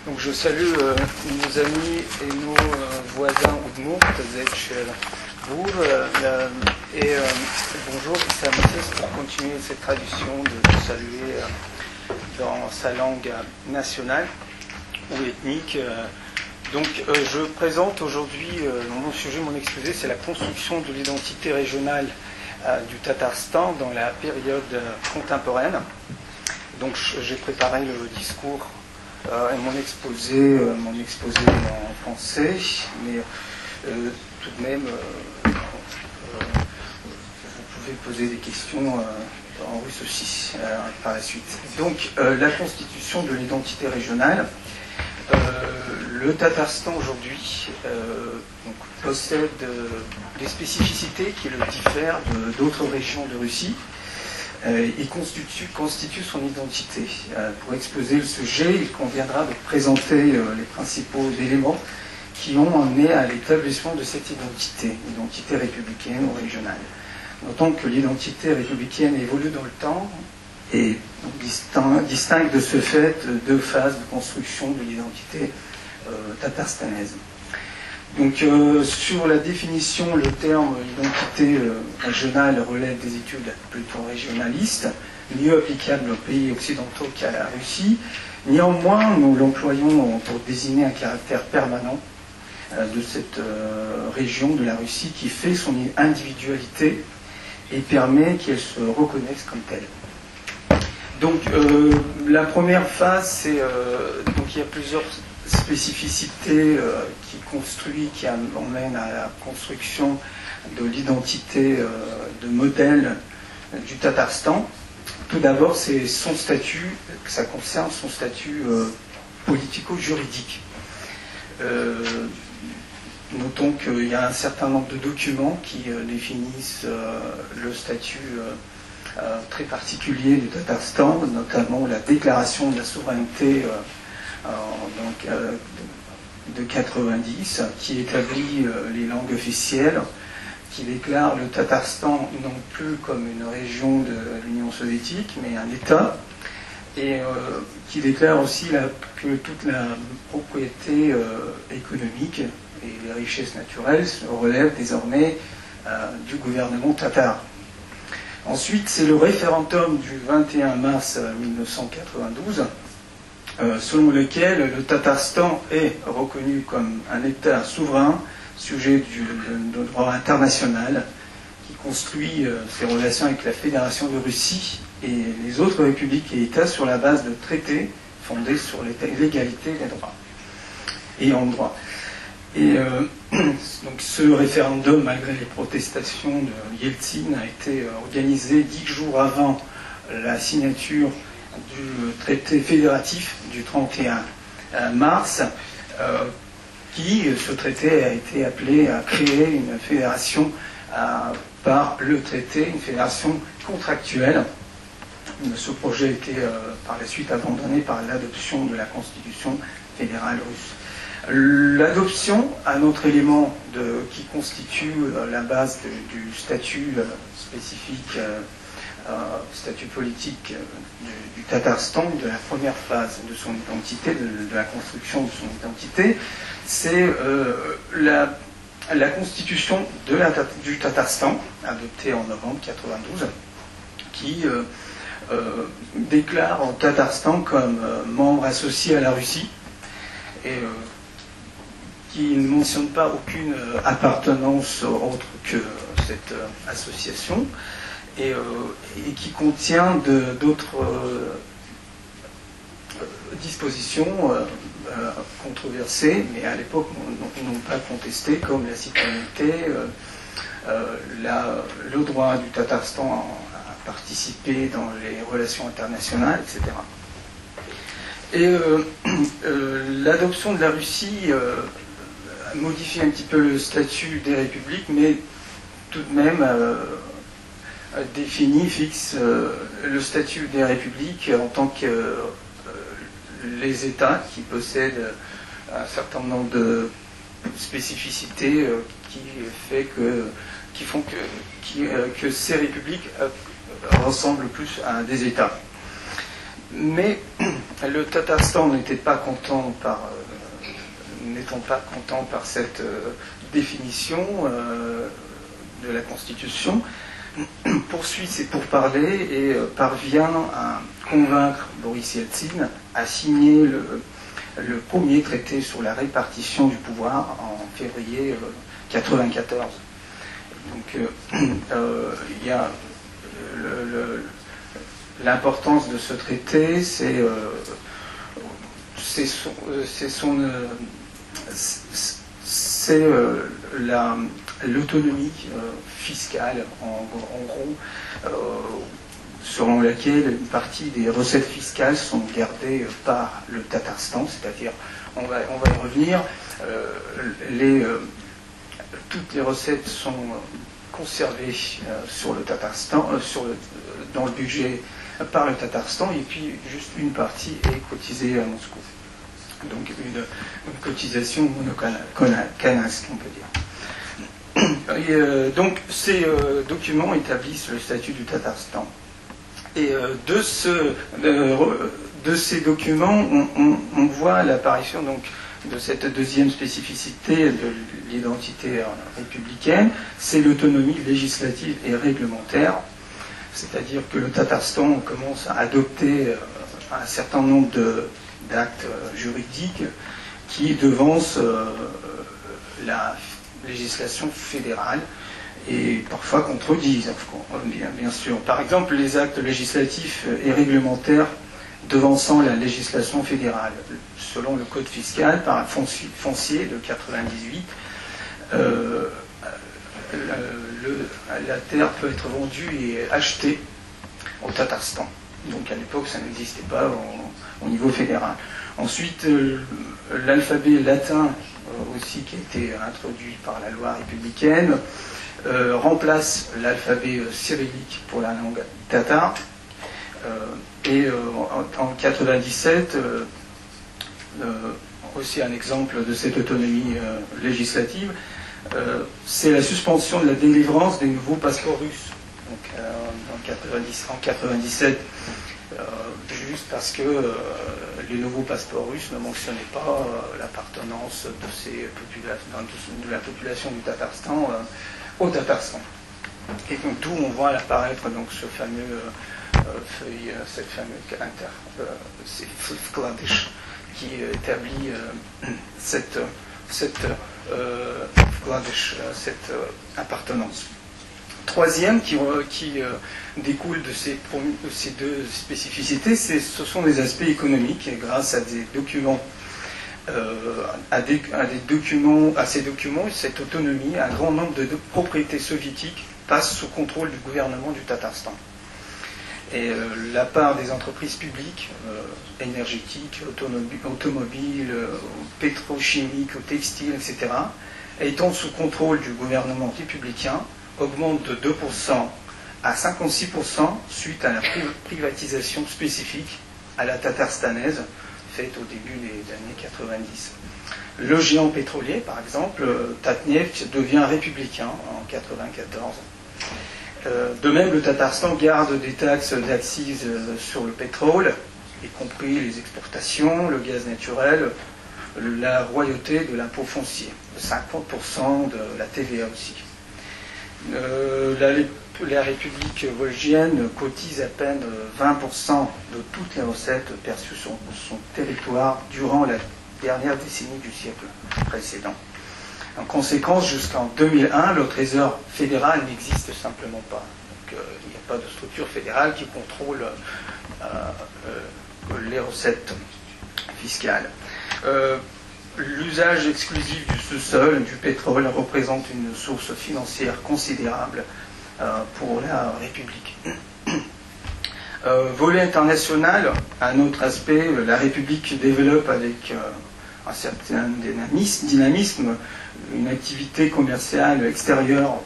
Donc je salue nos amis et nos voisins Udmurt, Zechbourg, et bonjour, Issa Moses, pour continuer cette tradition de saluer dans sa langue nationale ou ethnique. Donc je présente aujourd'hui, mon sujet, mon exposé, c'est la construction de l'identité régionale du Tatarstan dans la période contemporaine. Donc j'ai préparé le discours et mon exposé en français, mais tout de même vous pouvez poser des questions en russe aussi par la suite. Donc la constitution de l'identité régionale. Le Tatarstan aujourd'hui possède des spécificités qui le diffèrent d'autres régions de Russie et constitue son identité. Pour exposer le sujet, il conviendra de présenter les principaux éléments qui ont amené à l'établissement de cette identité républicaine ou régionale. Notons que l'identité républicaine évolue dans le temps et distingue de ce fait deux phases de construction de l'identité tatarstanaise. Donc sur la définition, le terme identité régionale relève des études plutôt régionalistes, mieux applicables aux pays occidentaux qu'à la Russie. Néanmoins, nous l'employons pour désigner un caractère permanent de cette région de la Russie qui fait son individualité et permet qu'elle se reconnaisse comme telle. Donc la première phase, c'est donc il y a plusieurs spécificités qui emmènent à la construction de l'identité de modèle du Tatarstan. Tout d'abord, c'est son statut, ça concerne son statut politico-juridique. Notons qu'il y a un certain nombre de documents qui définissent le statut très particulier du Tatarstan, notamment la déclaration de la souveraineté de 90, qui établit les langues officielles, qui déclare le Tatarstan non plus comme une région de l'Union soviétique, mais un État, et qui déclare aussi que toute la propriété économique et les richesses naturelles relèvent désormais du gouvernement tatar. Ensuite, c'est le référendum du 21 mars 1992, selon lequel le Tatarstan est reconnu comme un État souverain, sujet de droit international, qui construit ses relations avec la Fédération de Russie et les autres républiques et États sur la base de traités fondés sur l'égalité des droits et en droit. Et donc ce référendum, malgré les protestations de Yeltsin, a été organisé 10 jours avant la signature du traité fédératif du 31 mars, ce traité a été appelé à créer une fédération par le traité, une fédération contractuelle. Ce projet a été par la suite abandonné par l'adoption de la Constitution fédérale russe. L'adoption, un autre élément qui constitue la base du statut spécifique, statut politique du Tatarstan, de la première phase de son identité, de la construction de son identité, c'est la constitution du Tatarstan, adoptée en novembre 1992, qui déclare le Tatarstan comme membre associé à la Russie, et qui ne mentionne pas aucune appartenance autre que cette association, et qui contient d'autres dispositions controversées, mais à l'époque non pas contestées, comme la citoyenneté, le droit du Tatarstan à participer dans les relations internationales, etc. Et l'adoption de la Russie modifie un petit peu le statut des républiques, mais tout de même fixe le statut des républiques en tant que les États qui possèdent un certain nombre de spécificités qui font que ces républiques ressemblent plus à des États. Mais le Tatarstan n'étant pas content par cette définition de la Constitution, poursuit ses pourparlers et parvient à convaincre Boris Yeltsin à signer le premier traité sur la répartition du pouvoir en février 1994. Donc il y a l'importance de ce traité, c'est l'autonomie fiscale, en gros, selon laquelle une partie des recettes fiscales sont gardées par le Tatarstan, c'est-à-dire, on va y revenir, toutes les recettes sont conservées sur le Tatarstan, dans le budget par le Tatarstan, et puis juste une partie est cotisée à Moscou. Donc une cotisation monocanasque, on peut dire. Et, donc ces documents établissent le statut du Tatarstan. Et de ces documents, on voit l'apparition donc de cette deuxième spécificité de l'identité républicaine, c'est l'autonomie législative et réglementaire. C'est-à-dire que le Tatarstan commence à adopter un certain nombre d'actes juridiques qui devancent la législation fédérale et parfois contredisent, bien sûr. Par exemple, les actes législatifs et réglementaires devançant la législation fédérale. Selon le code fiscal, par un foncier de 98, la terre peut être vendue et achetée au Tatarstan. Donc à l'époque, ça n'existait pas au niveau fédéral. Ensuite, l'alphabet latin, aussi qui a été introduit par la loi républicaine, remplace l'alphabet cyrillique pour la langue tatar. Et en 97, aussi un exemple de cette autonomie législative, c'est la suspension de la délivrance des nouveaux passeports russes. Donc, en 97, juste parce que les nouveaux passeports russes ne mentionnaient pas l'appartenance de la population du Tatarstan au Tatarstan. Et donc d'où on voit apparaître donc ce fameux cette fameuse c'est Vkladish qui établit cette appartenance. Troisième qui découle de ces deux spécificités, ce sont des aspects économiques, et grâce à des documents, à ces documents, cette autonomie, un grand nombre de propriétés soviétiques passent sous contrôle du gouvernement du Tatarstan. Et la part des entreprises publiques, énergétiques, automobiles, pétrochimiques, textiles, etc., étant sous contrôle du gouvernement républicain, augmente de 2% à 56% suite à la privatisation spécifique à la tatarstanaise faite au début des années 90. Le géant pétrolier, par exemple, Tatneft, devient républicain en 1994. De même, le Tatarstan garde des taxes d'accise sur le pétrole, y compris les exportations, le gaz naturel, la royauté de l'impôt foncier, 50% de la TVA aussi. La République volgienne cotise à peine 20% de toutes les recettes perçues sur son territoire durant la dernière décennie du siècle précédent. En conséquence, jusqu'en 2001, le Trésor fédéral n'existe simplement pas. Donc, il n'y a pas de structure fédérale qui contrôle les recettes fiscales. L'usage exclusif du sous-sol, du pétrole, représente une source financière considérable pour la République. Volet international, un autre aspect, la République développe avec un certain dynamisme une activité commerciale extérieure,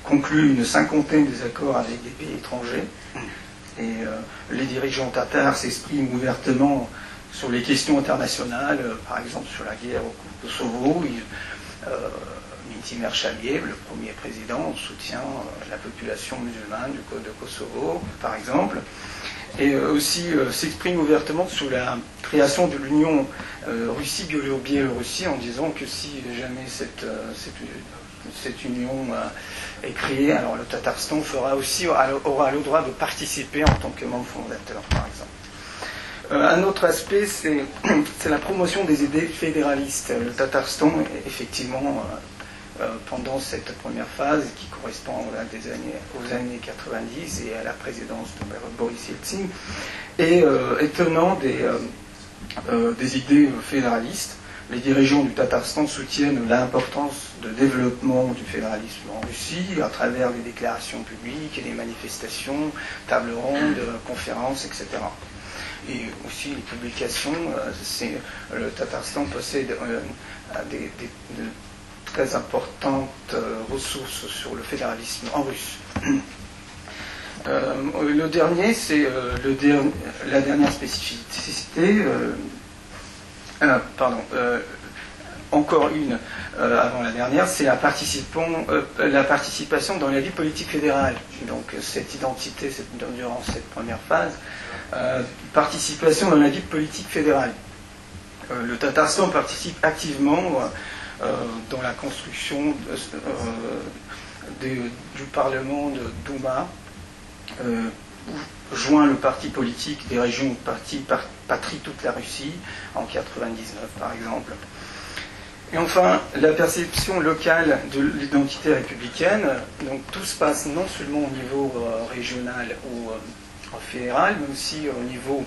conclut une cinquantaine des accords avec des pays étrangers. Et les dirigeants tatars s'expriment ouvertement sur les questions internationales, par exemple sur la guerre au Kosovo. Mintimer Shaliev, le premier président, soutient la population musulmane de Kosovo, par exemple. et aussi s'exprime ouvertement sur la création de l'Union Russie-Biélorussie en disant que si jamais cette union est créée, alors le Tatarstan aura le droit de participer en tant que membre fondateur, par exemple. Un autre aspect, c'est la promotion des idées fédéralistes. Le Tatarstan, effectivement, pendant cette première phase, qui correspond aux années 90 et à la présidence de Boris Yeltsin, est tenant des idées fédéralistes. Les dirigeants du Tatarstan soutiennent l'importance de développement du fédéralisme en Russie à travers les déclarations publiques et les manifestations, tables rondes, conférences, etc. Et aussi les publications. Le Tatarstan possède de très importantes ressources sur le fédéralisme en russe. Le dernier, c'est la dernière spécificité. Encore une avant la dernière, c'est la participation dans la vie politique fédérale. Donc cette identité, durant cette première phase, participation dans la vie politique fédérale. Le Tatarstan participe activement dans la construction du Parlement de Douma, joint le parti politique des régions Patrie toute la Russie en 1999 par exemple. Et enfin, la perception locale de l'identité républicaine. Donc tout se passe non seulement au niveau régional ou fédéral, mais aussi au niveau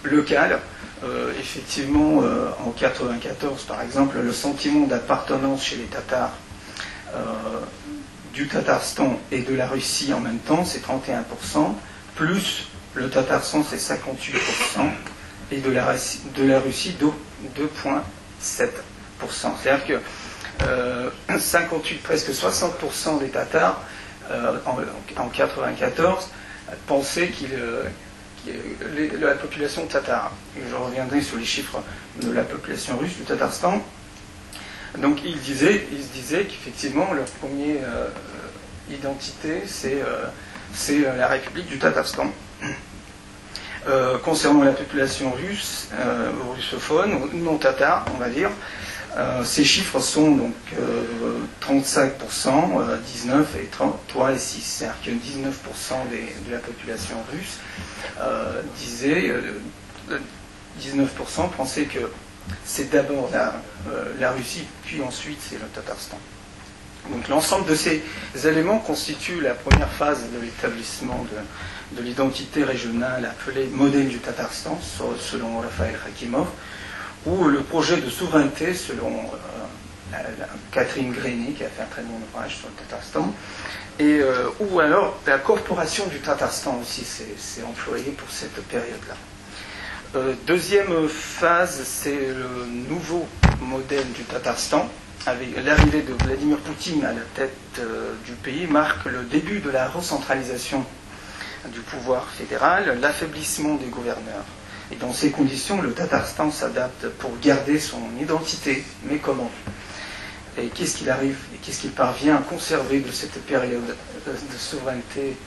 local. Effectivement, en 1994 par exemple, le sentiment d'appartenance chez les Tatars du Tatarstan et de la Russie en même temps, c'est 31%, plus le Tatarstan, c'est 58%, et de la Russie, 2,7%. C'est-à-dire que 58, presque 60% des Tatars, en 1994, pensaient la population tatare, et je reviendrai sur les chiffres de la population russe du Tatarstan. Donc ils se disaient qu'effectivement leur première identité c'est la République du Tatarstan. Concernant la population russe, russophone, non tatar, on va dire, ces chiffres sont donc 35%, 19 et 3 et 6. C'est-à-dire que 19% de la population russe 19% pensaient que c'est d'abord la Russie, puis ensuite c'est le Tatarstan. Donc l'ensemble de ces éléments constitue la première phase de l'établissement de l'identité régionale appelée modèle du Tatarstan, selon Raphaël Khakimov, ou le projet de souveraineté, selon Catherine Grainé, qui a fait un très bon ouvrage sur le Tatarstan, ou alors la corporation du Tatarstan aussi, c'est employé pour cette période-là. Deuxième phase, c'est le nouveau modèle du Tatarstan, avec l'arrivée de Vladimir Poutine à la tête du pays, marque le début de la recentralisation du pouvoir fédéral, l'affaiblissement des gouverneurs. Et dans ces conditions, le Tatarstan s'adapte pour garder son identité. Mais comment? Et qu'est-ce qu'il arrive et qu'est-ce qu'il parvient à conserver de cette période de souveraineté?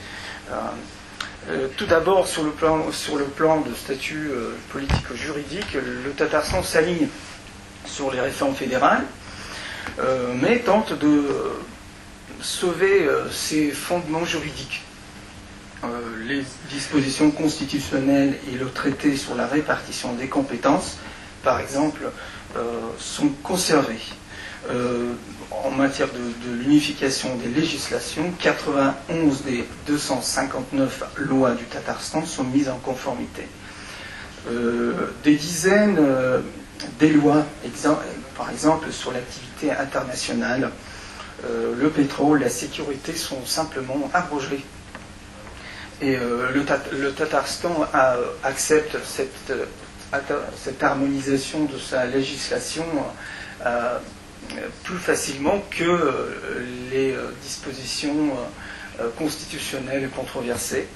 Tout d'abord, sur le plan de statut politico-juridique, le Tatarstan s'aligne sur les réformes fédérales, mais tente de sauver ses fondements juridiques. Les dispositions constitutionnelles et le traité sur la répartition des compétences, par exemple, sont conservés. En matière de l'unification des législations, 91 des 259 lois du Tatarstan sont mises en conformité. Des dizaines des lois, par exemple sur l'activité internationale, le pétrole, la sécurité, sont simplement abrogées. Et le Tatarstan accepte cette harmonisation de sa législation plus facilement que les dispositions constitutionnelles controversées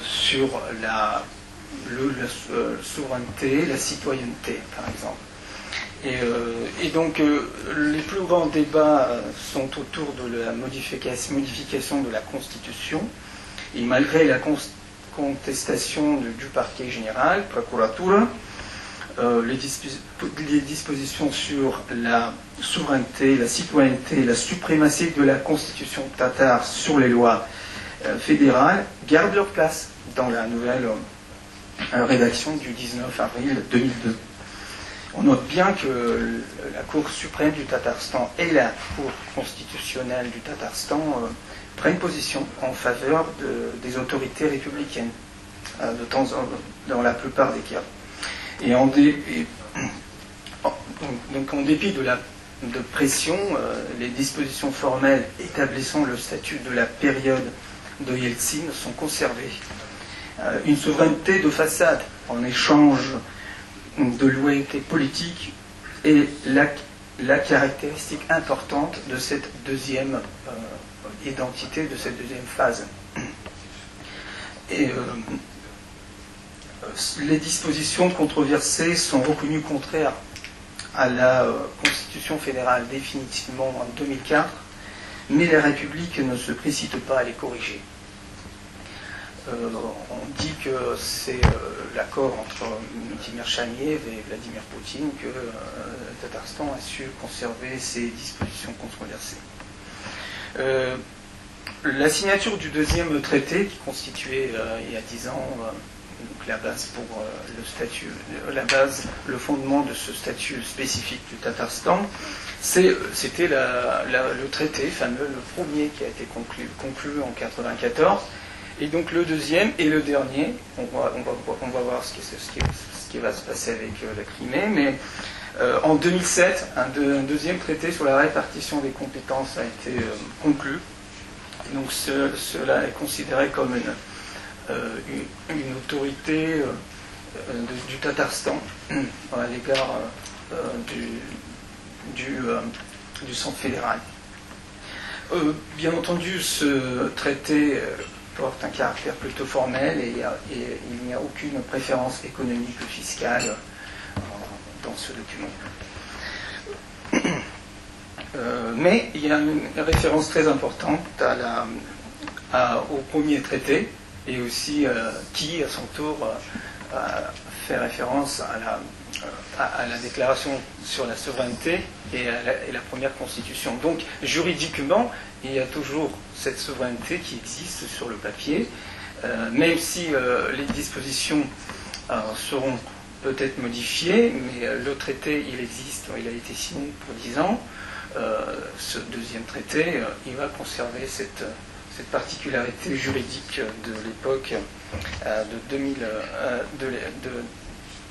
sur la souveraineté, la citoyenneté, par exemple. Et donc, les plus grands débats sont autour de la modification de la Constitution Et malgré la contestation du parquet général, Procuratura, les dispositions sur la souveraineté, la citoyenneté, la suprématie de la constitution tatare sur les lois fédérales gardent leur place dans la nouvelle rédaction du 19 avril 2002. On note bien que la Cour suprême du Tatarstan et la Cour constitutionnelle du Tatarstan prennent position en faveur des autorités républicaines, dans la plupart des cas. Et en dépit de pression, les dispositions formelles établissant le statut de la période de Yeltsin sont conservées. Une souveraineté de façade en échange de loyauté politique est la caractéristique importante de cette deuxième identité, de cette deuxième phase. Et les dispositions controversées sont reconnues contraires à la Constitution fédérale définitivement en 2004, mais la République ne se précipite pas à les corriger. On dit que c'est l'accord entre Vladimir Chaniev et Vladimir Poutine que le Tatarstan a su conserver ces dispositions controversées. La signature du deuxième traité, qui constituait il y a 10 ans la base pour le fondement de ce statut spécifique du Tatarstan, c'était le traité fameux, le premier qui a été conclu en 1994. Et donc le deuxième et le dernier, on va voir ce qui va se passer avec la Crimée, mais en 2007, un deuxième traité sur la répartition des compétences a été conclu. Et donc cela est considéré comme une autorité du Tatarstan à l'égard du centre fédéral. Bien entendu, ce traité porte un caractère plutôt formel et il n'y a aucune préférence économique ou fiscale dans ce document. Mais il y a une référence très importante au premier traité et aussi qui, à son tour, fait référence à la déclaration sur la souveraineté et la première constitution. Donc, juridiquement, il y a toujours cette souveraineté qui existe sur le papier, même si les dispositions seront peut-être modifiées, mais le traité, il existe, il a été signé pour 10 ans. Ce deuxième traité, il va conserver cette particularité juridique de l'époque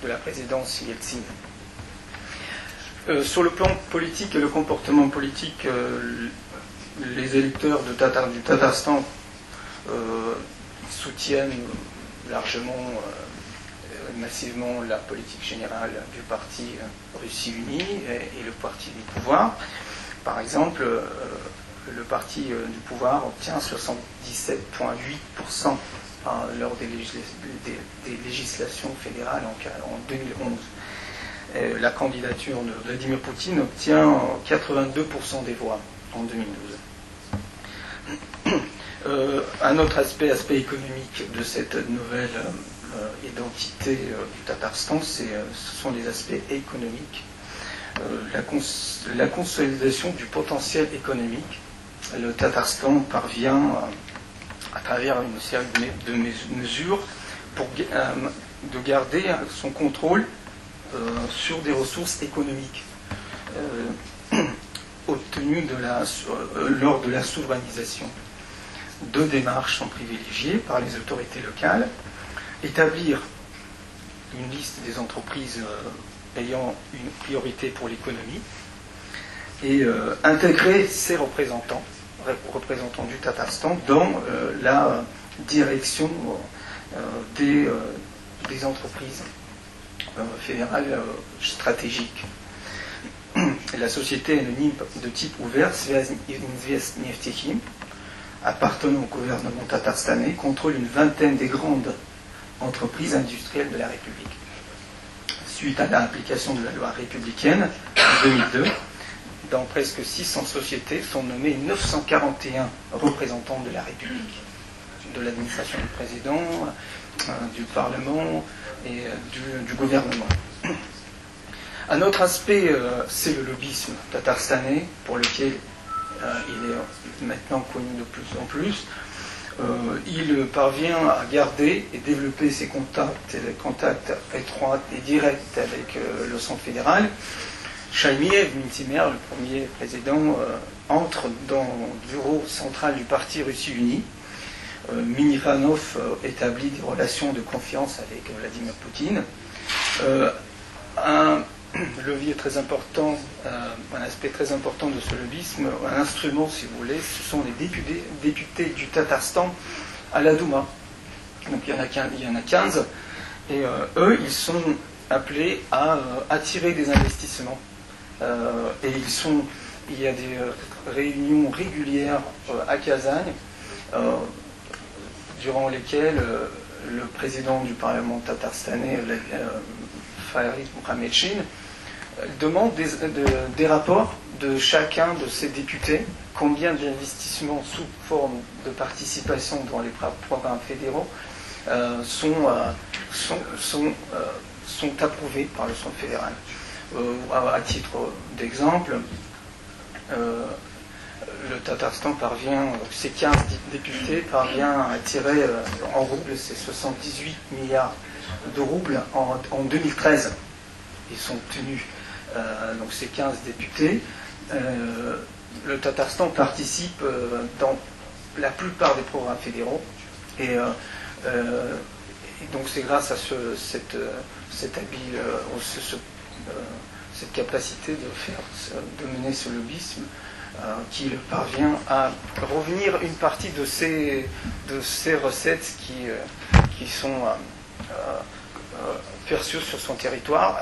de la présidence Yeltsin. Sur le plan politique et le comportement politique, les électeurs du Tatarstan soutiennent largement, massivement la politique générale du parti Russie Unie et le parti du pouvoir. Par exemple, le parti du pouvoir obtient 77,8% lors des législations fédérales en 2011. La candidature de Vladimir Poutine obtient 82% des voix en 2012. Un autre aspect économique de cette nouvelle identité du Tatarstan, ce sont les aspects économiques. La consolidation du potentiel économique. Le Tatarstan parvient, à travers une série de mesures, de garder son contrôle sur des ressources économiques obtenues lors de la souverainisation. 2 démarches sont privilégiées par les autorités locales. Établir une liste des entreprises ayant une priorité pour l'économie et intégrer ces représentants du Tatarstan dans la direction des entreprises fédérales stratégiques. La société anonyme de type ouvert, Svyazhneftekhim, appartenant au gouvernement tatarstanais, contrôle une vingtaine des grandes entreprises industrielles de la République. Suite à l'application de la loi républicaine en 2002, dans presque 600 sociétés sont nommés 941 représentants de la République. de l'administration du président, du Parlement et du gouvernement. Un autre aspect, c'est le lobbyisme tatarstanais, pour lequel il est maintenant connu de plus en plus. Il parvient à garder et développer ses contacts étroits et directs avec le centre fédéral. Chaimiev Mintimer, le premier président, entre dans le bureau central du parti Russie Unie. Minifanov établit des relations de confiance avec Vladimir Poutine. Un levier très important, un aspect très important de ce lobbyisme, un instrument si vous voulez, ce sont les députés du Tatarstan à la Douma. Donc il y en a 15, et eux, ils sont appelés à attirer des investissements. Et il y a des réunions régulières à Kazan, durant lesquelles le président du Parlement tatarstanais, Farid Muhammedshin, demande des rapports de chacun de ces députés, combien d'investissements sous forme de participation dans les programmes fédéraux sont approuvés par le centre fédéral. À titre d'exemple, le Tatarstan parvient, ces 15 députés parvient à attirer en roubles, c'est 78 milliards de roubles en 2013. Ils sont tenus, donc ces 15 députés. Le Tatarstan participe dans la plupart des programmes fédéraux. Et donc c'est grâce à cette capacité de mener ce lobbyisme qu'il parvient à revenir une partie de ces recettes qui sont perçues sur son territoire.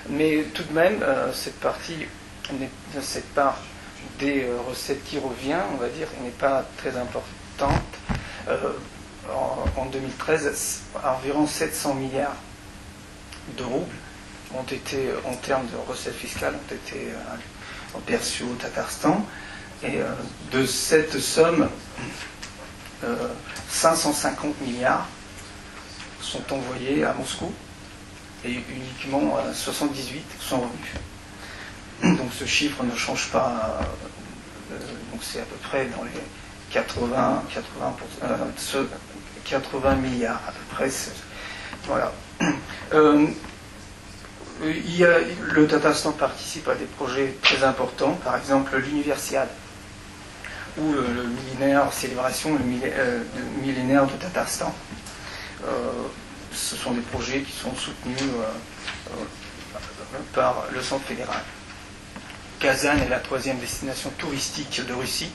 Mais tout de même, cette part des recettes qui revient, on va dire, n'est pas très importante. En 2013, environ 700 milliards de roubles ont été, en termes de recettes fiscales, ont été perçus au Tatarstan. Et de cette somme, 550 milliards sont envoyés à Moscou et uniquement 78 sont revenus. Donc ce chiffre ne change pas, donc c'est à peu près dans les 80 milliards à peu près. Voilà. Le Tatarstan participe à des projets très importants, par exemple l'Universiade, ou le millénaire, célébration du millénaire du Tatarstan. Ce sont des projets qui sont soutenus par le centre fédéral. Kazan est la 3e destination touristique de Russie,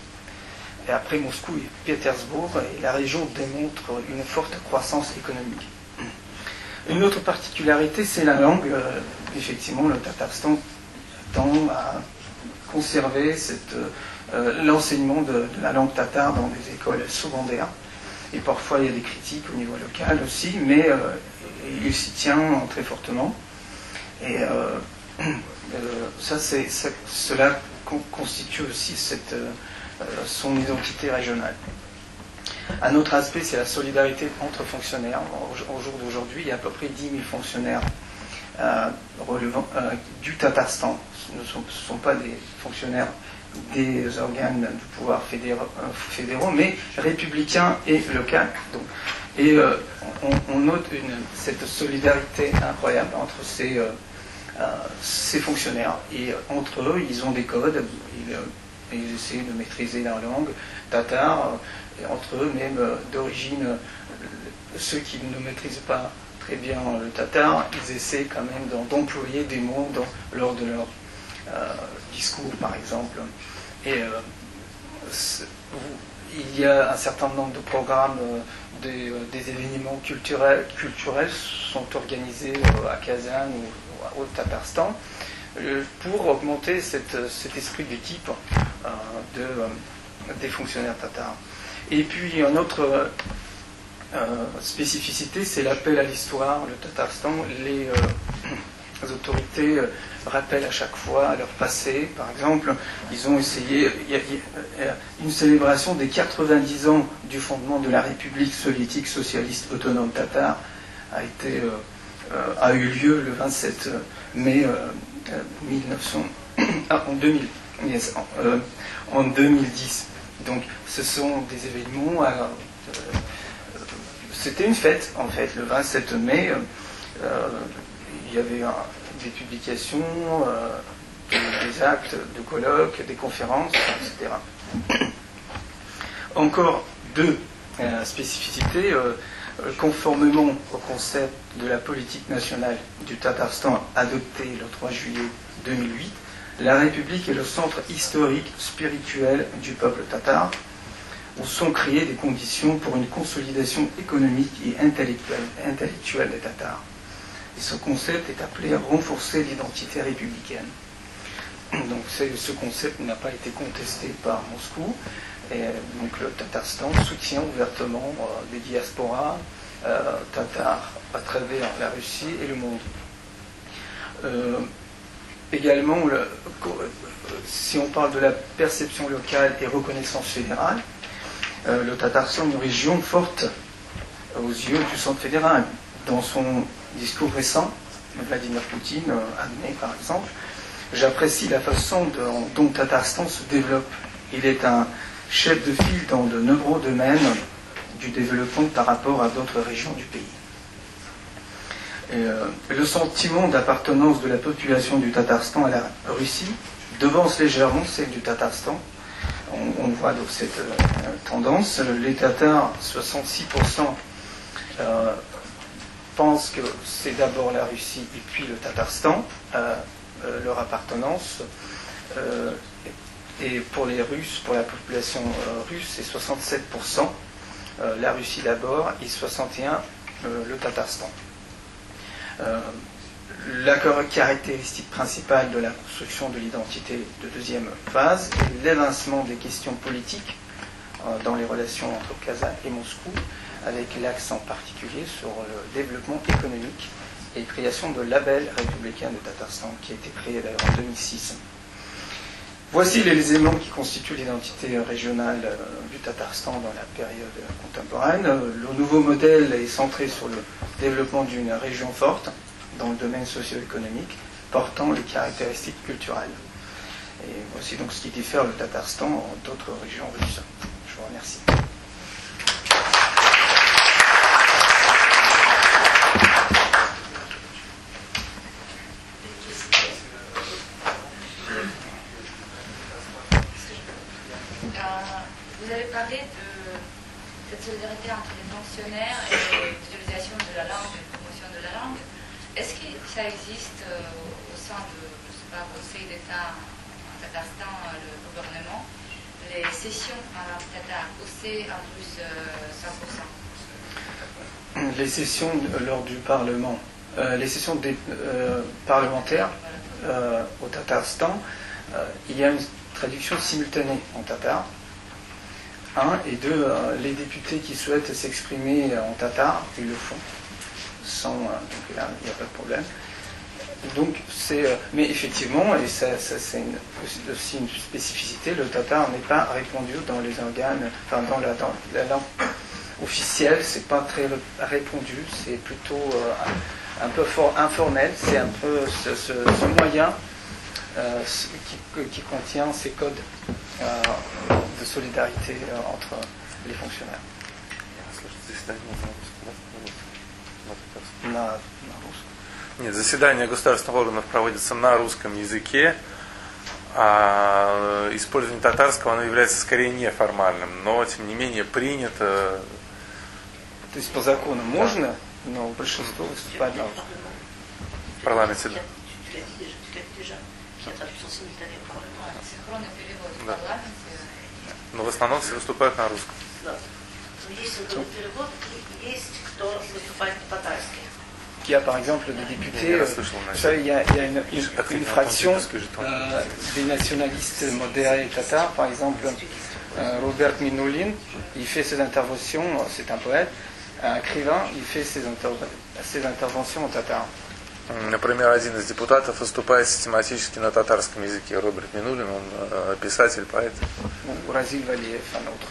et après Moscou et Pétersbourg, et la région démontre une forte croissance économique. Une autre particularité, c'est la langue. Effectivement, le Tatarstan tend à conserver l'enseignement de la langue tatare dans des écoles secondaires. Et parfois, il y a des critiques au niveau local aussi, mais il s'y tient très fortement. Et cela constitue aussi son identité régionale. Un autre aspect, c'est la solidarité entre fonctionnaires. Au jour d'aujourd'hui, il y a à peu près 10 000 fonctionnaires relevant du Tatarstan. Ce ne sont pas des fonctionnaires des organes du pouvoir fédéraux, mais républicains et locaux. Et on note cette solidarité incroyable entre ces fonctionnaires. Et entre eux, ils ont des codes, ils essaient de maîtriser leur langue tatar, et entre eux même d'origine, ceux qui ne maîtrisent pas très bien le tatar, ils essaient quand même d'employer des mots lors de leur discours, par exemple. Et il y a un certain nombre de programmes, des événements culturels sont organisés à Kazan ou au Tatarstan pour augmenter cet esprit d'équipe des fonctionnaires tatars. Et puis une autre spécificité, c'est l'appel à l'histoire. Le Tatarstan, autorités rappellent à chaque fois leur passé. Par exemple, ils ont essayé, il y a une célébration des 90 ans du fondement de la République soviétique socialiste autonome tatare a eu lieu le 27 mai 2010. Donc ce sont des événements, c'était une fête en fait, le 27 mai, il y avait des publications, des actes de colloques, des conférences, etc. Encore deux spécificités. Conformément au concept de la politique nationale du Tatarstan adopté le 3 juillet 2008, la République est le centre historique, spirituel du peuple tatar, où sont créées des conditions pour une consolidation économique et intellectuelle des Tatars. Et ce concept est appelé à renforcer l'identité républicaine. Donc ce concept n'a pas été contesté par Moscou. Et donc le Tatarstan soutient ouvertement des diasporas tatars à travers la Russie et le monde. Également, si on parle de la perception locale et reconnaissance fédérale, le Tatarstan est une région forte aux yeux du centre fédéral. Dans son discours récent, Vladimir Poutine admet par exemple: j'apprécie la façon dont le Tatarstan se développe. Il est un chef de file dans de nombreux domaines du développement par rapport à d'autres régions du pays. Le sentiment d'appartenance de la population du Tatarstan à la Russie devance légèrement celle du Tatarstan. On voit donc cette tendance. Les Tatars, 66%, pensent que c'est d'abord la Russie et puis le Tatarstan, leur appartenance. Et pour les Russes, pour la population russe, c'est 67%, la Russie d'abord, et 61% le Tatarstan. La caractéristique principale de la construction de l'identité de deuxième phase est l'évincement des questions politiques dans les relations entre Kazan et Moscou, avec l'accent particulier sur le développement économique et la création de label républicain de Tatarstan, qui a été créé d'ailleurs en 2006. Voici les éléments qui constituent l'identité régionale du Tatarstan dans la période contemporaine. Le nouveau modèle est centré sur le développement d'une région forte dans le domaine socio-économique, portant les caractéristiques culturelles. Et voici donc ce qui diffère le Tatarstan d'autres régions russes. Je vous remercie. Vous avez parlé de cette solidarité entre les fonctionnaires et l'utilisation de la langue, la promotion de la langue. Est-ce que ça existe au sein de, je sais pas, Conseil d'État en Tatarstan, le gouvernement, les sessions en langue tatar, ou c'est en russe 100%? Les sessions lors du Parlement, les sessions parlementaires au Tatarstan, il y a une traduction simultanée en tatar. Et deux, les députés qui souhaitent s'exprimer en tatar, ils le font. Donc là, il n'y a pas de problème. Donc, mais effectivement, et ça c'est aussi une spécificité, le tatar n'est pas répandu dans les organes, enfin dans la langue officielle, c'est pas très répandu, c'est plutôt un peu informel, c'est un peu ce moyen qui contient ces codes de solidarité entre les fonctionnaires. На русском. Нет, заседания государственных органов проводятся на русском языке, а использование татарского оно является скорее неформальным, но тем не менее принято. То есть по закону можно, но большинство выступает на русском. В парламенте, да. Синхронный перевод в Да. парламенте. Но в основном все выступают на русском. Да. Но есть синхронный перевод, и есть кто выступает по-татарски. Il y a par exemple des députés, vous savez, il y a une fraction des nationalistes modérés tatars, par exemple Robert Minulin, il fait ses interventions, c'est un poète, un écrivain, il fait ses interventions en tatar. Например, один из депутатов выступает систематически на татарском языке. Роберт Минулин, он писатель, поэт. Разиль Валиев, un autre.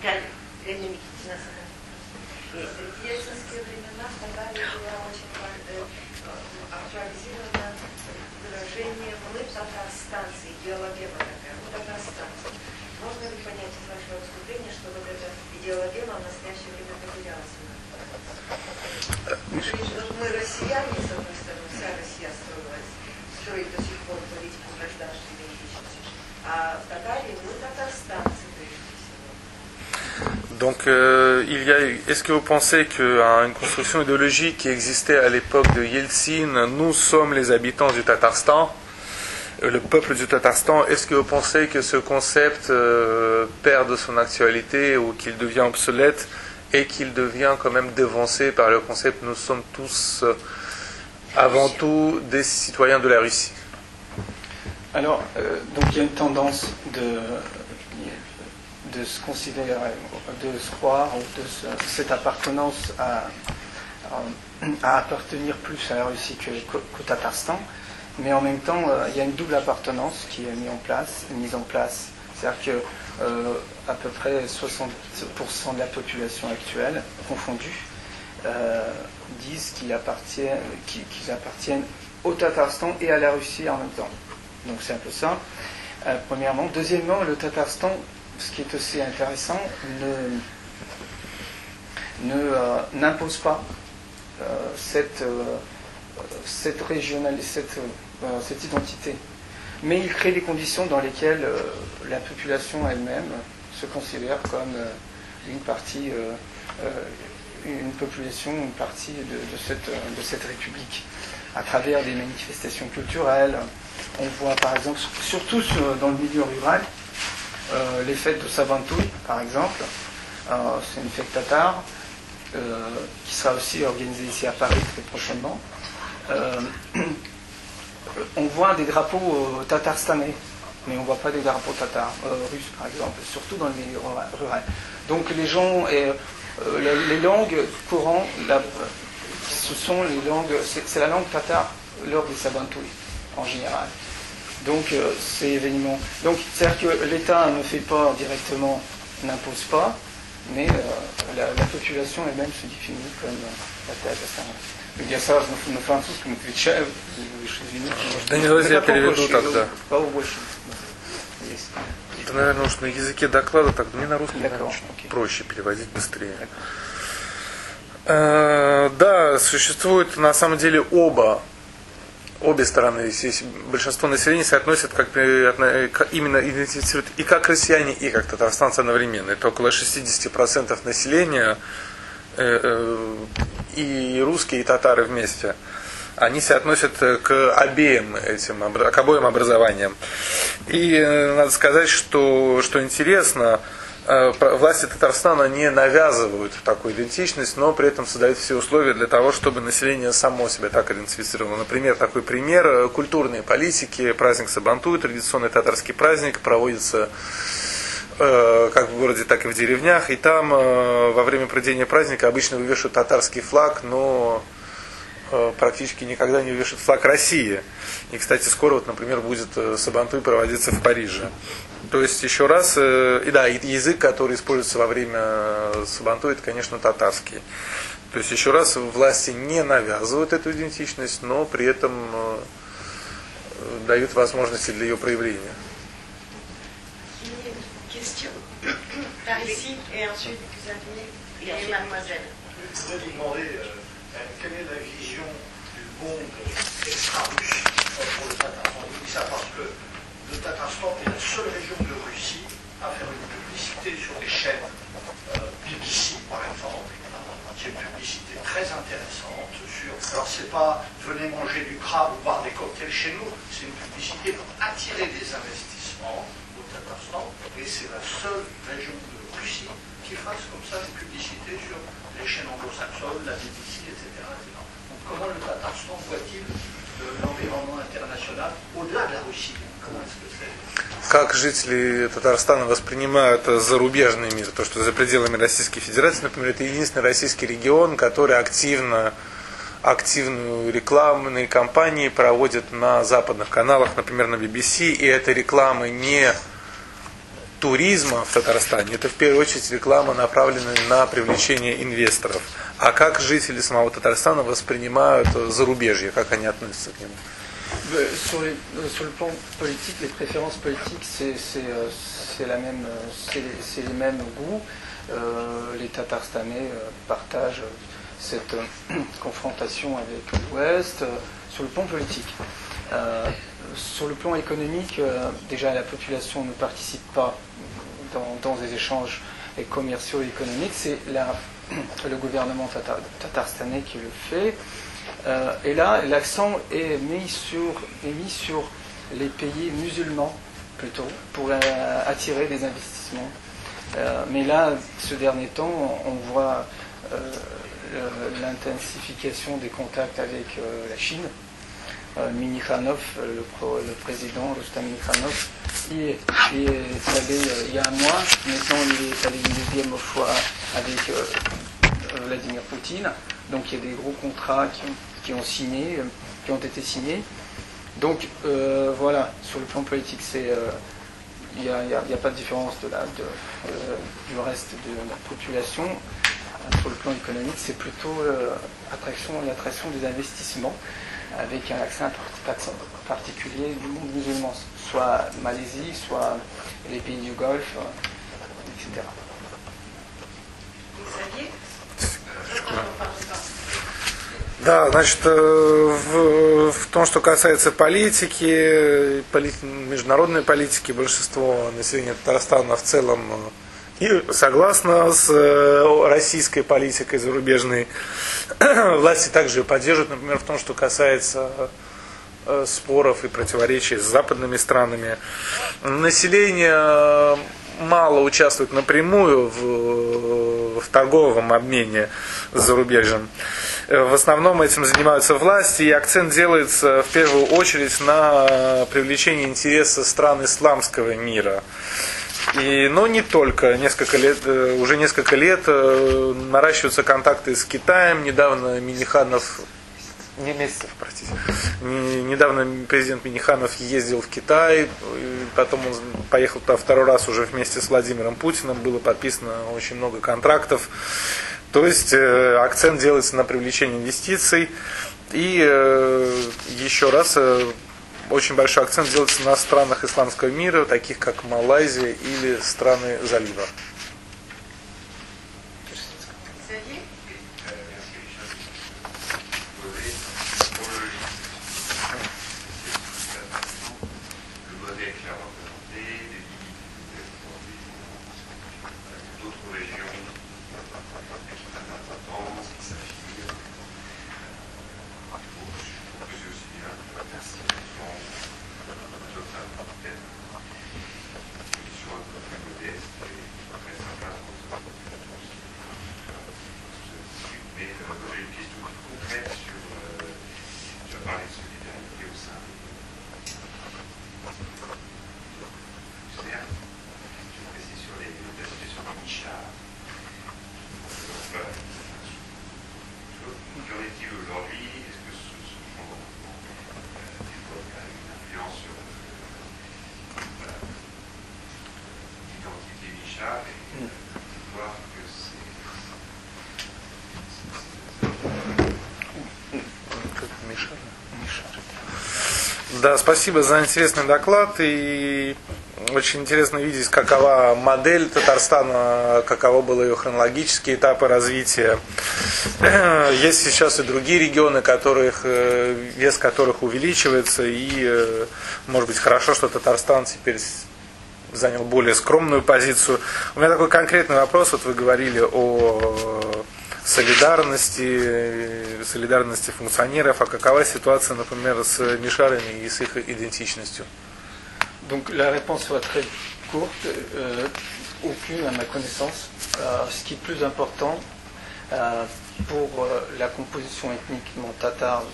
Галина Никитина. В ельцинские времена в Татарии было очень актуализировано выражение «мы татарстанцы», идеологема такая, «мы татарстанцы». Можно ли понять из вашего выступления, что вот эта идеологема в настоящее время потерялась? Мы россияне, с одной стороны, вся Россия строит до сих пор политику гражданской идентичности, а в Татарии мы татарстанцы прежде всего. Donc, est-ce que vous pensez qu'une construction idéologique qui existait à l'époque de Yeltsin, nous sommes les habitants du Tatarstan, le peuple du Tatarstan, est-ce que vous pensez que ce concept perd de son actualité ou qu'il devient obsolète et qu'il devient quand même dévancé par le concept nous sommes tous avant tout des citoyens de la Russie? Alors, donc il y a une tendance de se considérer, de se croire, ou cette appartenance à appartenir plus à la Russie qu'au Tatarstan, mais en même temps, il y a une double appartenance qui est mise en place. C'est-à-dire que à peu près 60% de la population actuelle, confondue, disent qu'ils appartiennent au Tatarstan et à la Russie en même temps. Donc c'est un peu ça, premièrement. Deuxièmement, le Tatarstan, ce qui est aussi intéressant, n'impose pas cette identité. Mais il crée des conditions dans lesquelles la population elle-même se considère comme une partie de cette république. À travers des manifestations culturelles, on voit par exemple, surtout dans le milieu rural, les fêtes de Sabantouy, par exemple, c'est une fête tatare qui sera aussi organisée ici à Paris très prochainement. On voit des drapeaux tatarstanais, mais on ne voit pas des drapeaux tatars, russes par exemple, surtout dans le milieu rural. Donc les gens, les langues courantes, ce sont les langues, c'est la langue tatare lors des Sabantouy en général. Donc c'est événement. Donc c'est-à-dire que l'État ne fait pas directement, n'impose pas, mais la population elle-même se définit comme la Татарстан. Я сразу на французском отвечаю. Да не, давайте я переведу тогда. Побольше. Это, наверное, уж на языке доклада, так мне на русский проще переводить быстрее. Да, существует на самом деле обе стороны. Здесь большинство населения соотносят, именно идентифицируют и как россияне, и как татарстанцы одновременно. Это около 60% населения, и русские, и татары вместе. Они себя относят к обоим образованиям. И надо сказать, что интересно, власти Татарстана не навязывают такую идентичность, но при этом создают все условия для того, чтобы население само себя так идентифицировало. Например, такой пример: культурные политики, праздник Сабантуй, традиционный татарский праздник, проводится как в городе, так и в деревнях, и там во время проведения праздника обычно вывешивают татарский флаг, но практически никогда не вывешивают флаг России. И, кстати, скоро, вот, например, будет Сабантуй проводиться в Париже. То есть, еще раз, и язык, который используется во время Сабантуй, это, конечно, татарский. То есть, еще раз, власти не навязывают эту идентичность, но при этом дают возможности для ее проявления. Ici, et ensuite, vous avez et mademoiselle. Je voudrais vous demander quelle est la vision du monde extra-russe pour le Tatarstan. Je dis ça parce que le Tatarstan est la seule région de Russie à faire une publicité sur les chaînes BBC, par exemple, qui est une publicité très intéressante sur. Alors, c'est pas venez manger du crabe ou boire des cocktails chez nous, c'est une publicité pour attirer des investissements au Tatarstan, et c'est la seule région de Russie qui fasse comme ça des publicités sur les chaînes anglo-saxonnes, la BBC, etc. Donc comment le Tatarstan voit-il l'environnement international au-delà de la Russie? Comment est-ce que c'est? как жители Татарстана воспринимают зарубежный мир, то, что за пределами Российской Федерации, например, это единственный российский регион, который активную рекламные кампании проводит на западных каналах, например, на BBC, и это рекламы не туризма в Татарстане, это в первую очередь реклама, направленная на привлечение инвесторов. А как жители самого Татарстана воспринимают зарубежье, как они относятся к нему? Sur le plan politique, les préférences politiques, c'est les mêmes goûts. Les Tatarstanais partagent cette confrontation avec l'Ouest sur le plan politique. Sur le plan économique, déjà la population ne participe pas dans des échanges commerciaux et économiques, c'est le gouvernement tatarstanais qui le fait. Et là, l'accent est mis sur les pays musulmans plutôt, pour attirer des investissements. Mais là, ce dernier temps, on voit l'intensification des contacts avec la Chine. Minikhanov, le président Rustam Minikhanov, il est allé il y a un mois, maintenant il est allé une deuxième fois avec Vladimir Poutine. Donc il y a des gros contrats qui ont été signés. Donc voilà, sur le plan politique, il n'y a pas de différence du reste de la population. Sur le plan économique, c'est plutôt l'attraction des investissements, avec un accent particulier du monde musulman, soit Malaisie, soit les pays du Golfe, etc. Да, значит, в том, что касается политики, международной политики, большинство населения Татарстана в целом и согласно с российской политикой зарубежной. Власти также поддерживают, например, в том, что касается споров и противоречий с западными странами. Население мало участвует напрямую в торговом обмене с зарубежьем. В основном этим занимаются власти, и акцент делается в первую очередь на привлечение интереса стран исламского мира. Но не только. Уже несколько лет наращиваются контакты с Китаем. Недавно недавно президент Миниханов ездил в Китай, потом он поехал туда второй раз уже вместе с Владимиром Путиным, было подписано очень много контрактов. То есть акцент делается на привлечение инвестиций. И еще раз, очень большой акцент делается на странах исламского мира, таких как Малайзия или страны залива. Да, спасибо за интересный доклад, и очень интересно видеть, какова модель Татарстана, каково было ее хронологические этапы развития. Есть сейчас и другие регионы, вес которых увеличивается, и может быть хорошо, что Татарстан теперь занял более скромную позицию. У меня такой конкретный вопрос, вот вы говорили о солидарности функционеров, а какова ситуация, например, с мишарами и с их идентичностью? Donc la réponse sera très courte, aucune à ma connaissance. Ce qui est plus important pour la composition ethniquement tatare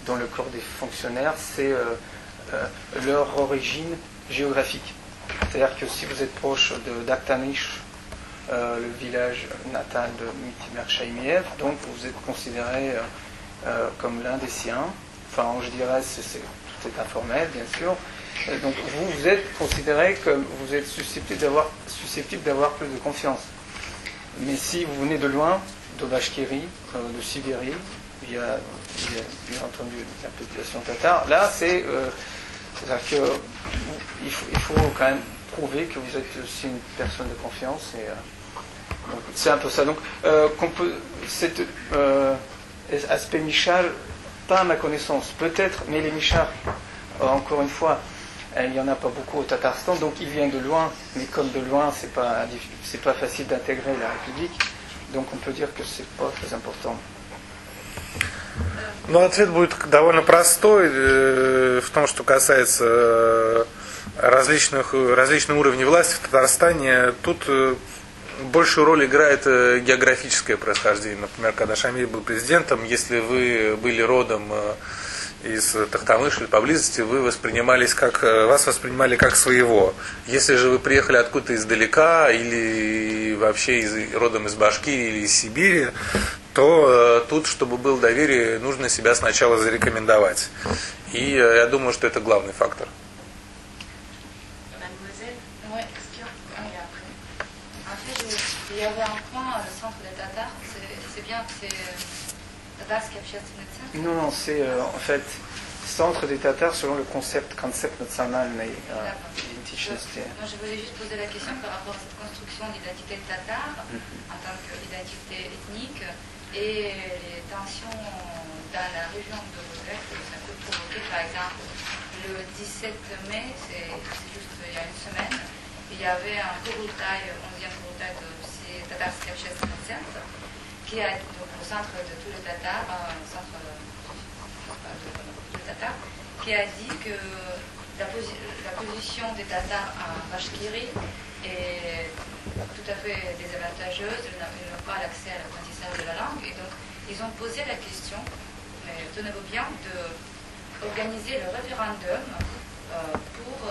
dans le corps des fonctionnaires, c'est leur origine géographique. C'est-à-dire que si vous êtes proche d'Aktanish, le village natal de Mitimer Chaimiev, donc vous êtes considéré comme l'un des siens. Enfin, je dirais, tout est informel, bien sûr. Donc vous êtes considéré comme vous êtes susceptible d'avoir plus de confiance. Mais si vous venez de loin, de Bashkiri, de Sibérie, il y a bien entendu la population tatare, là c'est-à-dire qu'il faut quand même prouver que vous êtes aussi une personne de confiance. Donc, c'est un peu ça. Donc cet aspect Michal, pas à ma connaissance, peut-être, mais les Michars, encore une fois, il n'y en a pas beaucoup au Tatarstan, donc ils viennent de loin, mais comme de loin, c'est pas facile d'intégrer la République, donc on peut dire que c'est pas très important. Ну, ответ будет довольно простой в том, что касается различных уровней власти в Татарстане. Тут большую роль играет географическое происхождение. Например, когда Шамиль был президентом, если вы были родом из Тохтамыша или поблизости, вас воспринимали как своего. Если же вы приехали откуда-то издалека или вообще родом из Башкирии или из Сибири, то тут, чтобы было доверие, нужно себя сначала зарекомендовать. И я думаю, что это главный фактор. Il y avait un point, le centre des Tatars, c'est bien que c'est Tatarский общественный центр. Non, c'est en fait centre des Tatars selon le concept national d'identité. Moi, je voulais juste poser la question par rapport à cette construction d'identité tatare en tant qu'identité ethnique et les tensions dans la région de l'Ouest que ça peut provoquer. Par exemple, le 17 mai, c'est juste il y a une semaine, il y avait un Kurultai, 11e Kurultai de Tatarский общественный центр, qui est au centre de tous les Tatars, qui a dit que la position des Tatars en Bashkiri est tout à fait désavantageuse, ils n'ont pas l'accès à l'apprentissage de la langue, et donc ils ont posé la question, tenez-vous bien, d'organiser le référendum pour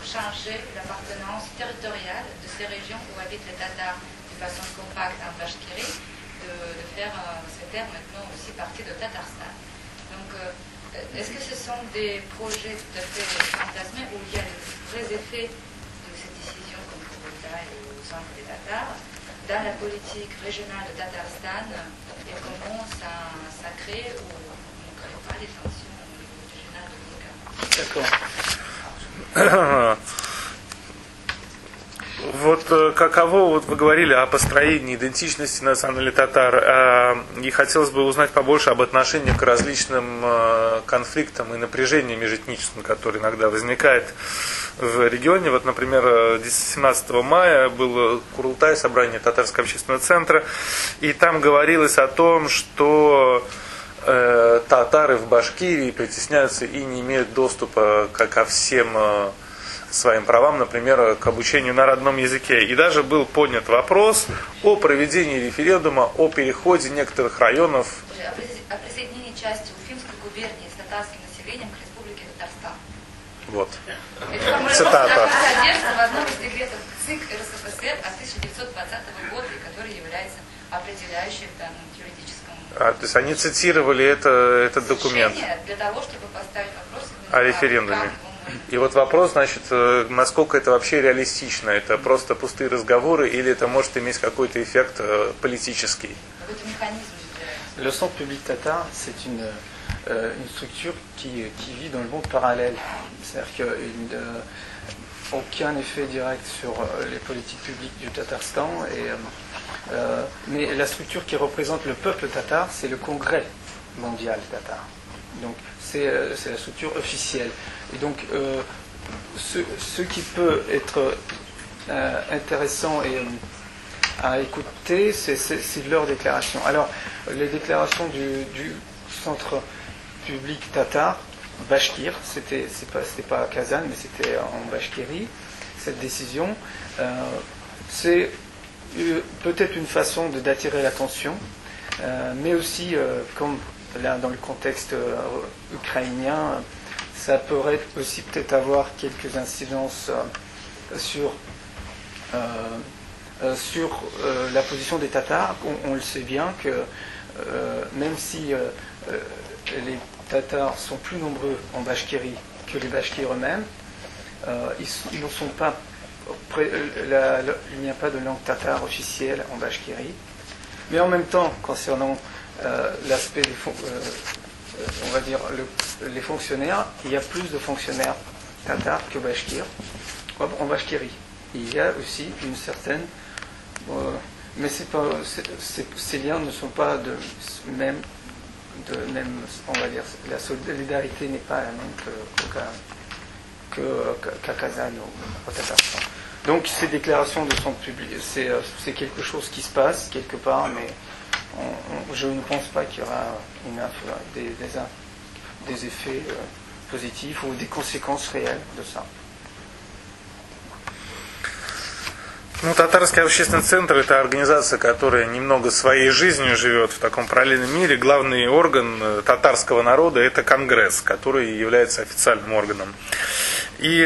changer l'appartenance territoriale de ces régions où habitent les Tatars de façon compacte en Bashkiri, de faire ces terres maintenant aussi partie de Tatarstan. Donc, est-ce que ce sont des projets tout à fait fantasmés où il y a de vrais effets de cette décision comme Kurultai au centre des Tatars dans la politique régionale de Tatarstan et comment ça crée ou ne crée pas des tensions au niveau régional de l'Oka? D'accord. Вот каково, вот вы говорили о построении идентичности национальных татар, и хотелось бы узнать побольше об отношении к различным конфликтам и напряжениям межэтническим, которые иногда возникает в регионе. Вот, например, 17 мая было Курултай, собрание Татарского общественного центра, и там говорилось о том, что татары в Башкирии притесняются и не имеют доступа ко всем своим правам, например, к обучению на родном языке. И даже был поднят вопрос о проведении референдума о переходе некоторых районов о присоединении части Уфимской губернии с татарским населением к Республике Татарстан. Вот. Цитата. Содержится в одном из декретов ЦИК РСФСР от 1920 года, который является определяющим в данном юридическом. То есть они цитировали этот документ для того, чтобы поставить вопрос о референдуме. И вот вопрос, значит, насколько это вообще реалистично? Это просто пустые разговоры или это может иметь какой-то эффект политический? Le centre public tatar, c'est une structure qui vit dans le monde parallèle. C'est-à-dire qu'il n'y a aucun effet direct sur les politiques publiques du Tatarstan. Mais la structure qui représente le peuple tatar, c'est le Congrès mondial tatar. Donc c'est la structure officielle. Et donc ce qui peut être intéressant à écouter, c'est leurs déclarations. Alors les déclarations du centre public tatar, Bashkir, c'était pas à Kazan, mais c'était en Bashkiri, cette décision, c'est peut-être une façon d'attirer l'attention, mais aussi, comme là dans le contexte ukrainien, ça pourrait aussi peut-être avoir quelques incidences sur la position des Tatars. On le sait bien que même si les Tatars sont plus nombreux en Bachkirie que les Bachkirs eux-mêmes, ils ne sont pas. Il n'y a pas de langue tatare officielle en Bachkirie. Mais en même temps, concernant l'aspect on va dire les fonctionnaires, il y a plus de fonctionnaires tatars que bachkirs en Bachkirie. Il y a aussi une certaine mais ces liens ne sont pas de même, on va dire, la solidarité n'est pas la même qu'à Kazan ou au Tatarstan. Donc ces déclarations de son public, c'est quelque chose qui se passe quelque part, mais je ne pense pas qu'il y aura des effets positifs ou des conséquences réelles de ça. Ну, Татарский общественный центр – это организация, которая немного своей жизнью живет в таком параллельном мире. Главный орган татарского народа – это Конгресс, который является официальным органом. И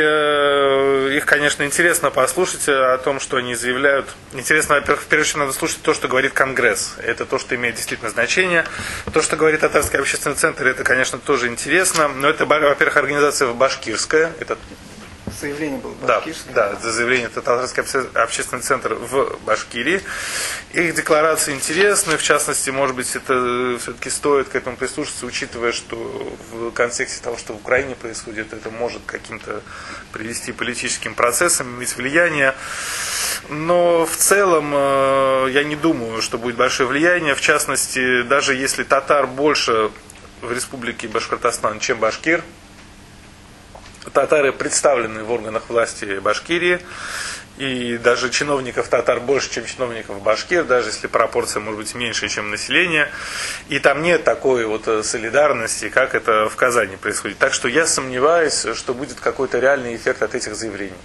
их, конечно, интересно послушать о том, что они заявляют. Интересно, во-первых, в первую очередь надо слушать то, что говорит Конгресс. Это то, что имеет действительно значение. То, что говорит Татарский общественный центр, это, конечно, тоже интересно. Но это, во-первых, организация башкирская. Это заявление было башкирское. Да, это заявление Татарский общественный центр в Башкирии. Их декларации интересны, в частности, может быть, это все-таки стоит к этому прислушаться, учитывая, что в контексте того, что в Украине происходит, это может каким-то привести политическим процессам, иметь влияние. Но в целом я не думаю, что будет большое влияние. В частности, даже если татар больше в республике Башкортостан, чем башкир, татары представлены в органах власти Башкирии, и даже чиновников татар больше, чем чиновников башкир, даже если пропорция может быть меньше, чем население. И там нет такой вот солидарности, как это в Казани происходит. Так что я сомневаюсь, что будет какой-то реальный эффект от этих заявлений.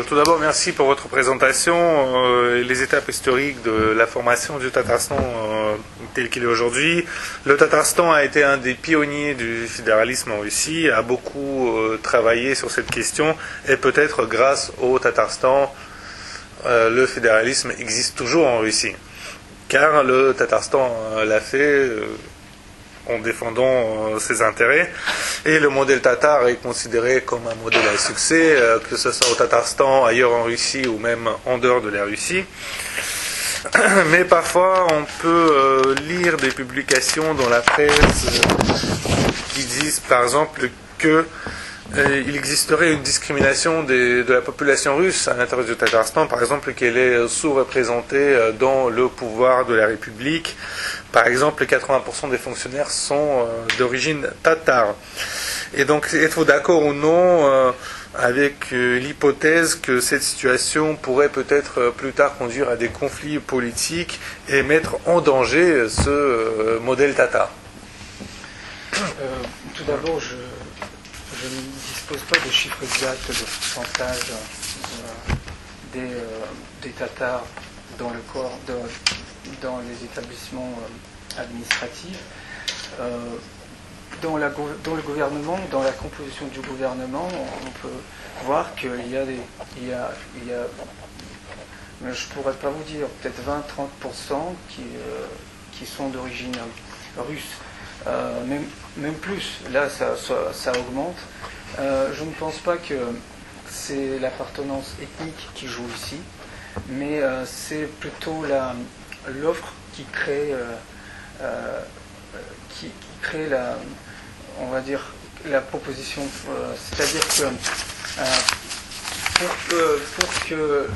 Tout d'abord, merci pour votre présentation. Les étapes historiques de la formation du Tatarstan tel qu'il est aujourd'hui. Le Tatarstan a été un des pionniers du fédéralisme en Russie, a beaucoup travaillé sur cette question, et peut-être grâce au Tatarstan, le fédéralisme existe toujours en Russie. Car le Tatarstan l'a fait en défendant ses intérêts. Et le modèle tatar est considéré comme un modèle à succès, que ce soit au Tatarstan, ailleurs en Russie ou même en dehors de la Russie. Mais parfois on peut lire des publications dans la presse qui disent par exemple que il existerait une discrimination de la population russe à l'intérieur du Tatarstan, par exemple qu'elle est sous-représentée dans le pouvoir de la République. Par exemple, 80% des fonctionnaires sont d'origine tatare. Et donc, êtes-vous d'accord ou non avec l'hypothèse que cette situation pourrait peut-être plus tard conduire à des conflits politiques et mettre en danger ce modèle tatar. Tout d'abord, je ne dispose pas de chiffres exacts de pourcentage des Tatars dans les établissements administratifs. Dans le gouvernement, dans la composition du gouvernement, on peut voir qu'il y a je ne pourrais pas vous dire, peut-être 20-30% qui sont d'origine russe. Même plus, là ça augmente. Je ne pense pas que c'est l'appartenance ethnique qui joue ici, mais c'est plutôt l'offre qui crée on va dire, la proposition. C'est-à-dire que pour que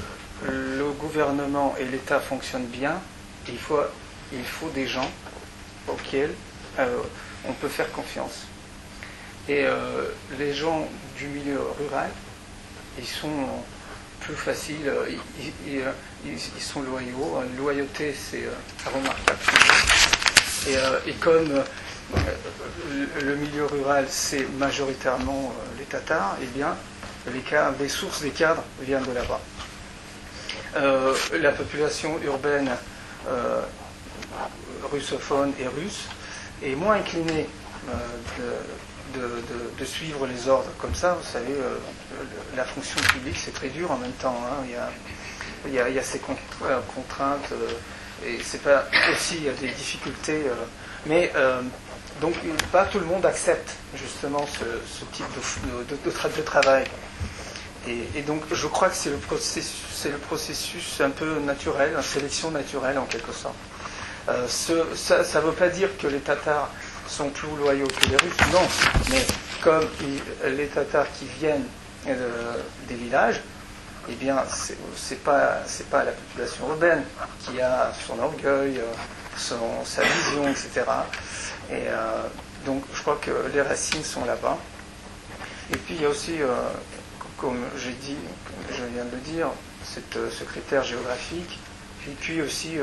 le gouvernement et l'État fonctionnent bien, il faut des gens auxquels on peut faire confiance. Et les gens du milieu rural, ils sont plus faciles, ils sont loyaux. La loyauté, c'est remarquable. Et comme le milieu rural, c'est majoritairement les Tatars, eh bien, les sources des cadres viennent de là-bas. La population urbaine russophone et russe est moins inclinée de suivre les ordres comme ça. Vous savez, la fonction publique, c'est très dur en même temps. Hein. Il y a ces contraintes, et c'est pas aussi, il y a des difficultés. Mais donc, pas tout le monde accepte justement ce type de travail. Et donc, je crois que c'est le processus un peu naturel, une sélection naturelle en quelque sorte. Ça ne veut pas dire que les Tatars sont plus loyaux que les Russes, non. Mais comme les Tatars qui viennent des villages, eh bien, c'est pas la population urbaine qui a son orgueil, sa vision, etc. Et donc, je crois que les racines sont là-bas. Et puis, il y a aussi, comme j'ai dit, je viens de le dire, ce critère géographique. Et puis aussi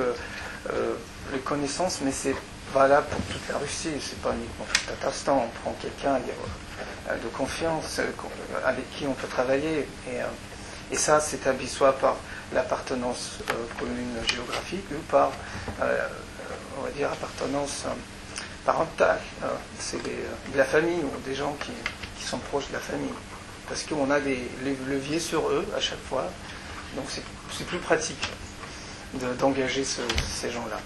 les connaissances, mais c'est valable pour toute la Russie, c'est pas uniquement pour le Tatarstan. On prend quelqu'un de confiance avec qui on peut travailler. Et ça s'établit soit par l'appartenance commune géographique ou par, on va dire, appartenance parentale. C'est de la famille ou des gens qui sont proches de la famille. Parce qu'on a des leviers sur eux à chaque fois. Donc c'est plus pratique d'engager ces gens-là.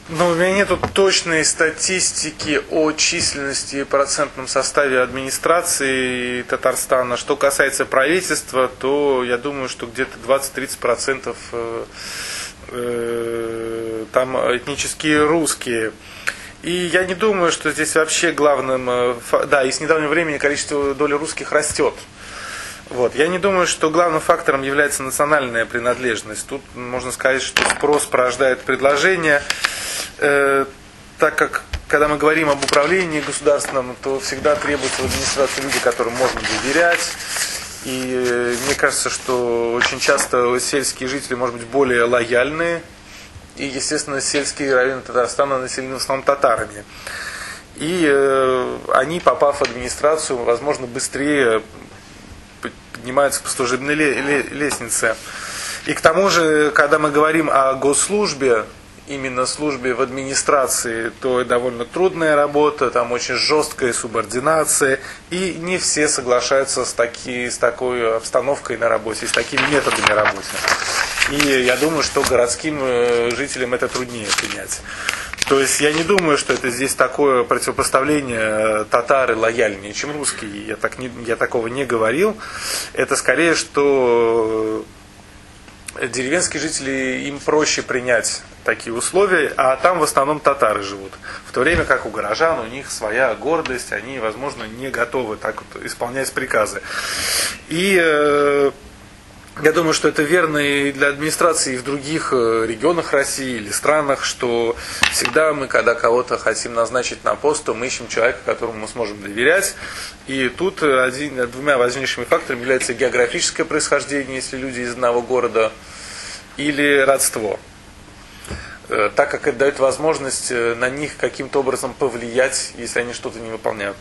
Но у меня нет точной статистики о численности и процентном составе администрации Татарстана. Что касается правительства, то я думаю, что где-то 20-30% там этнические русские. И я не думаю, что здесь вообще главным... Да, и с недавнего времени количество доли русских растет. Вот. Я не думаю, что главным фактором является национальная принадлежность. Тут можно сказать, что спрос порождает предложение. Так как, когда мы говорим об управлении государственным, то всегда требуются в администрации люди, которым можно доверять. И мне кажется, что очень часто сельские жители, может быть, более лояльные. И, естественно, сельские районы Татарстана населены в основном татарами. И они, попав в администрацию, возможно, быстрее поднимаются по служебной лестнице. И к тому же, когда мы говорим о госслужбе, именно службе в администрации, то довольно трудная работа, там очень жесткая субординация, и не все соглашаются с такой обстановкой на работе, с такими методами работы. И я думаю, что городским жителям это труднее принять. То есть я не думаю, что это здесь такое противопоставление татары лояльнее, чем русские. Я такого не говорил. Это скорее, что деревенские жители, им проще принять такие условия, а там в основном татары живут. В то время как у горожан у них своя гордость, они, возможно, не готовы так вот исполнять приказы. И Я думаю, что это верно и для администрации и в других регионах России или странах, что всегда мы, когда кого-то хотим назначить на пост, то мы ищем человека, которому мы сможем доверять. И тут двумя важнейшими факторами является географическое происхождение, если люди из одного города, или родство. Так как это дает возможность на них каким-то образом повлиять, если они что-то не выполняют.